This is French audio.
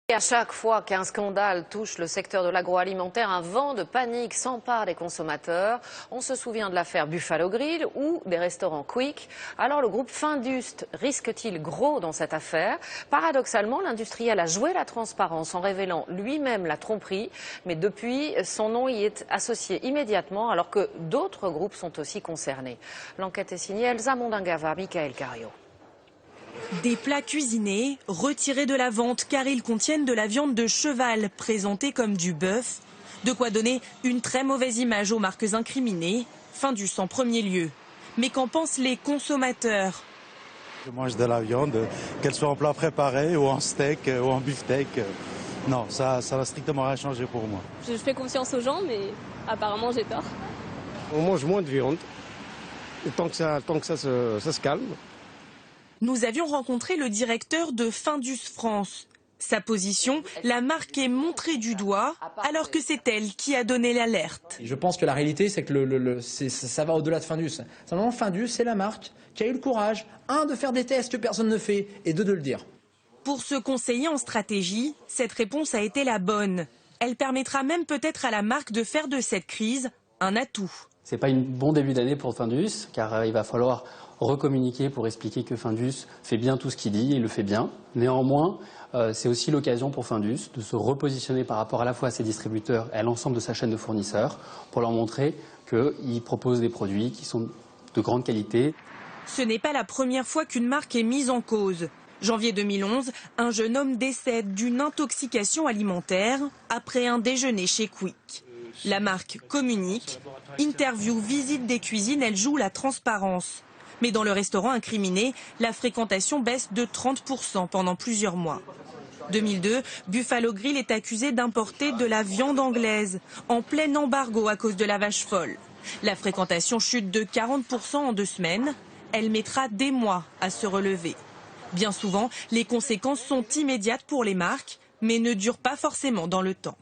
Et à chaque fois qu'un scandale touche le secteur de l'agroalimentaire, un vent de panique s'empare des consommateurs. On se souvient de l'affaire Buffalo Grill ou des restaurants Quick. Alors le groupe Findus risque-t-il gros dans cette affaire? Paradoxalement, l'industriel a joué la transparence en révélant lui-même la tromperie. Mais depuis, son nom y est associé immédiatement alors que d'autres groupes sont aussi concernés. L'enquête est signée Elsa Mondingava, Michael Cario. Des plats cuisinés, retirés de la vente car ils contiennent de la viande de cheval présentée comme du bœuf. De quoi donner une très mauvaise image aux marques incriminées. Findus en premier lieu. Mais qu'en pensent les consommateurs? Je mange de la viande, qu'elle soit en plat préparé ou en steak ou en beefsteak. Non, ça va strictement rien changer pour moi. Je fais confiance aux gens, mais apparemment j'ai tort. On mange moins de viande, et tant que ça se calme. Nous avions rencontré le directeur de Findus France. Sa position, la marque est montrée du doigt, alors que c'est elle qui a donné l'alerte. Je pense que la réalité, c'est que ça va au-delà de Findus. Simplement, Findus, c'est la marque qui a eu le courage, de faire des tests que personne ne fait, et de le dire. Pour ce conseiller en stratégie, cette réponse a été la bonne. Elle permettra même peut-être à la marque de faire de cette crise un atout. C'est pas un bon début d'année pour Findus, car il va falloir recommuniquer pour expliquer que Findus fait bien tout ce qu'il dit, et il le fait bien. Néanmoins, c'est aussi l'occasion pour Findus de se repositionner par rapport à la fois à ses distributeurs et à l'ensemble de sa chaîne de fournisseurs pour leur montrer qu'il propose des produits qui sont de grande qualité. Ce n'est pas la première fois qu'une marque est mise en cause. Janvier 2011, un jeune homme décède d'une intoxication alimentaire après un déjeuner chez Quick. La marque communique, interview, visite des cuisines, elle joue la transparence. Mais dans le restaurant incriminé, la fréquentation baisse de 30% pendant plusieurs mois. 2002, Buffalo Grill est accusé d'importer de la viande anglaise, en plein embargo à cause de la vache folle. La fréquentation chute de 40% en 2 semaines. Elle mettra des mois à se relever. Bien souvent, les conséquences sont immédiates pour les marques, mais ne durent pas forcément dans le temps.